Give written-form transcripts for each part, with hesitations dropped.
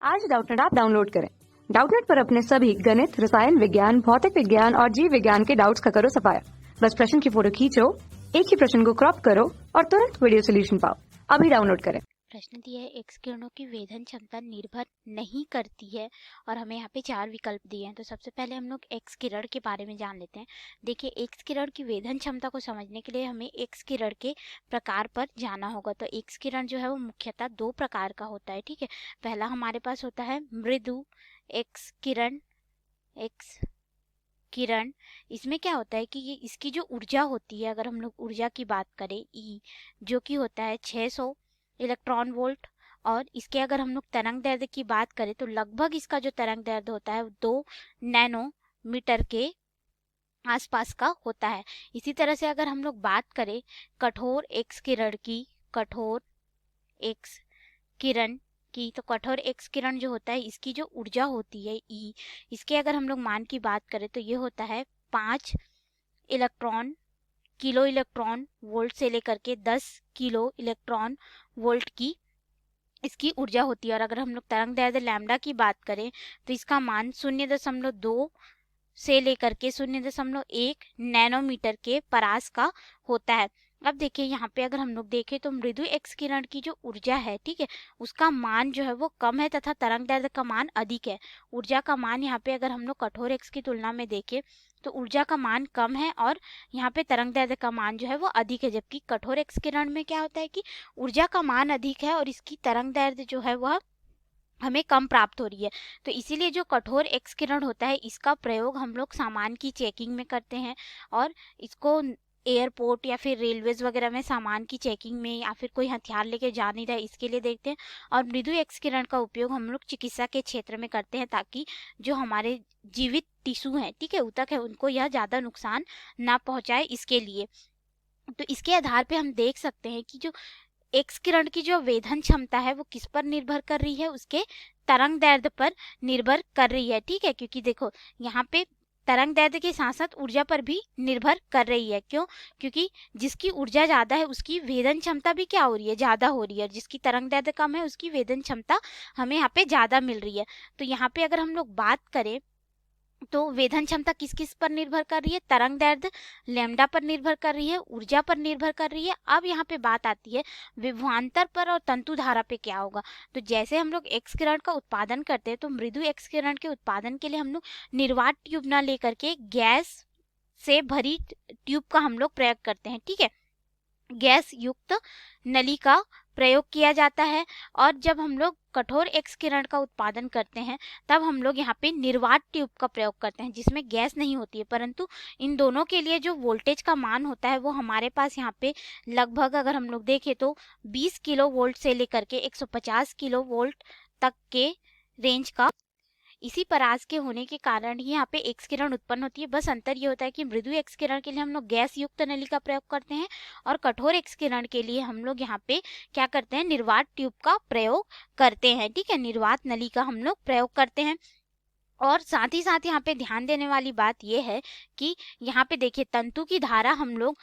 आज Doubtnut app download करें। Doubtnut पर अपने सभी गणित, रसायन विज्ञान, भौतिक विज्ञान और जीव विज्ञान के डाउट्स का करो सफाया। बस प्रश्न की फोटो खींचो, एक ही प्रश्न को क्रॉप करो और तुरंत वीडियो सोल्यूशन पाओ। अभी डाउनलोड करें। प्रश्न दिया है एक्स किरणों की वेधन क्षमता निर्भर नहीं करती है और हमें यहाँ पे 4 विकल्प दिए हैं। तो सबसे पहले हम लोग एक्स किरण के बारे में जान लेते हैं। देखिए, एक्स किरण की वेधन क्षमता को समझने के लिए हमें एक्स किरण के प्रकार पर जाना होगा। तो एक्स किरण जो है वो मुख्यतः 2 प्रकार का होता है, ठीक है। पहला हमारे पास होता है मृदु एक्स किरण। इसमें क्या होता है कि ये इसकी जो ऊर्जा होती है, अगर हम लोग ऊर्जा की बात करें ई, जो कि होता है 600 इलेक्ट्रॉन वोल्ट, और इसके अगर हम लोग तरंग दैर्ध्य की बात करें तो लगभग इसका जो तरंग दैर्ध्य होता है 2 नैनोमीटर के आसपास का होता है। इसी तरह से अगर हम लोग बात करें कठोर एक्स किरण की, तो कठोर एक्स किरण जो होता है इसकी जो ऊर्जा होती है ई, इसके अगर हम लोग मान की बात करें तो ये होता है 5 किलो इलेक्ट्रॉन वोल्ट से लेकर के 10 किलो इलेक्ट्रॉन वोल्ट की इसकी ऊर्जा होती है। और अगर हम लोग तरंग दैर्ध्य लैम्डा की बात करें तो इसका मान 0.2 से लेकर के 0.1 नैनोमीटर के परास का होता है। अब देखिए यहाँ पे अगर हम लोग देखें तो मृदु एक्स किरण की जो ऊर्जा है, ठीक है, उसका मान जो है वो कम है तथा तरंग दैर्ध्य का मान अधिक है। ऊर्जा का मान यहाँ पे अगर हम लोग कठोर एक्स की तुलना में देखें तो ऊर्जा का मान कम है और यहाँ पे तरंग दैर्ध्य का मान जो है वो अधिक है। जबकि कठोर एक्स किरण में क्या होता है कि ऊर्जा का मान अधिक है और इसकी तरंग दैर्ध्य जो है वह हमें कम प्राप्त हो रही है। तो इसीलिए जो कठोर एक्स किरण होता है इसका प्रयोग हम लोग सामान की चेकिंग में करते हैं और इसको एयरपोर्ट या फिर रेलवेज वगैरह में सामान की चेकिंग में या फिर कोई हथियार लेके जा नहीं रहा है इसके लिए देखते हैं। और मृदु एक्स किरण का उपयोग हम लोग चिकित्सा के क्षेत्र में करते हैं ताकि जो हमारे जीवित टिश्यू हैं, ठीक है, ऊतक है, उनको यह ज़्यादा नुकसान ना पहुंचाए इसके लिए। तो इसके आधार पे हम देख सकते हैं कि जो एक्स किरण की जो वेधन क्षमता है वो किस पर निर्भर कर रही है, उसके तरंग दैर्ध्य पर निर्भर कर रही है, ठीक है। क्योंकि देखो यहाँ पे तरंग दैर्ध्य के साथ साथ ऊर्जा पर भी निर्भर कर रही है। क्यों? क्योंकि जिसकी ऊर्जा ज़्यादा है उसकी वेधन क्षमता भी क्या हो रही है, ज़्यादा हो रही है। जिसकी तरंग दैर्ध्य कम है उसकी वेधन क्षमता हमें यहाँ पे ज़्यादा मिल रही है। तो यहाँ पे अगर हम लोग बात करें तो वेधन क्षमता किस किस पर निर्भर कर रही है, तरंग दैर्ध्य लैम्डा पर निर्भर कर रही है, ऊर्जा पर निर्भर कर रही है। अब यहाँ पे बात आती है विभवांतर पर और तंतु धारा पे क्या होगा। तो जैसे हम लोग एक्स किरण का उत्पादन करते हैं तो मृदु एक्स किरण के उत्पादन के लिए हम लोग निर्वात ट्यूब ना लेकर के गैस से भरी ट्यूब का हम लोग प्रयोग करते हैं, ठीक है। गैस युक्त नली का प्रयोग किया जाता है। और जब हम लोग कठोर एक्स किरण का उत्पादन करते हैं तब हम लोग यहाँ पे निर्वात ट्यूब का प्रयोग करते हैं जिसमें गैस नहीं होती है। परंतु इन दोनों के लिए जो वोल्टेज का मान होता है वो हमारे पास यहाँ पे लगभग अगर हम लोग देखें तो 20 किलो वोल्ट से लेकर के 150 किलो वोल्ट तक के रेंज का इसी परास के होने के कारण ही यहाँ पे एक्स किरण उत्पन्न होती है। बस अंतर ये होता है कि मृदु एक्स किरण के लिए हम लोग गैस युक्त नली का प्रयोग करते हैं और कठोर एक्स किरण के लिए हम लोग यहाँ पे क्या करते हैं, निर्वात ट्यूब का प्रयोग करते हैं, ठीक है, निर्वात नली का हम लोग प्रयोग करते हैं। और साथ ही साथ यहाँ पे ध्यान देने वाली बात यह है कि यहाँ पे देखिए तंतु की धारा हम लोग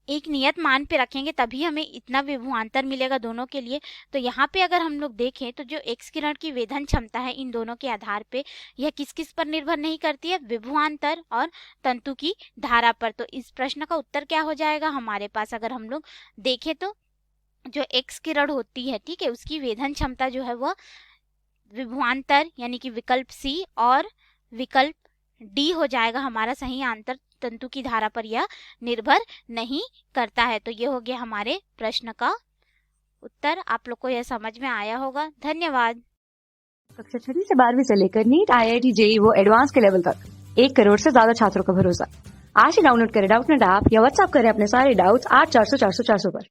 एक नियत मान पे रखेंगे तभी हमें इतना विभवांतर मिलेगा दोनों के लिए। तो यहाँ पे अगर हम लोग देखें तो जो एक्स किरण की वेधन क्षमता है इन दोनों के आधार पे यह किस किस पर निर्भर नहीं करती है, विभवांतर और तंतु की धारा पर। तो इस प्रश्न का उत्तर क्या हो जाएगा हमारे पास, अगर हम लोग देखें तो जो एक्स किरण होती है, ठीक है, उसकी वेधन क्षमता जो है वह विभवांतर यानी कि विकल्प सी और विकल्प डी हो जाएगा हमारा सही आंसर। तंतु की धारा पर यह निर्भर नहीं करता है। तो ये हो गया हमारे प्रश्न का उत्तर। आप लोग को यह समझ में आया होगा। धन्यवाद। कक्षा 6 से 12वीं से लेकर नीट, IIT, JEE वो एडवांस के लेवल तक 1 करोड़ से ज्यादा छात्रों का भरोसा। आज ही डाउनलोड करें डाउटनेट ऐप या व्हाट्सएप करें अपने सारे डाउट्स 8400 400 400 पर।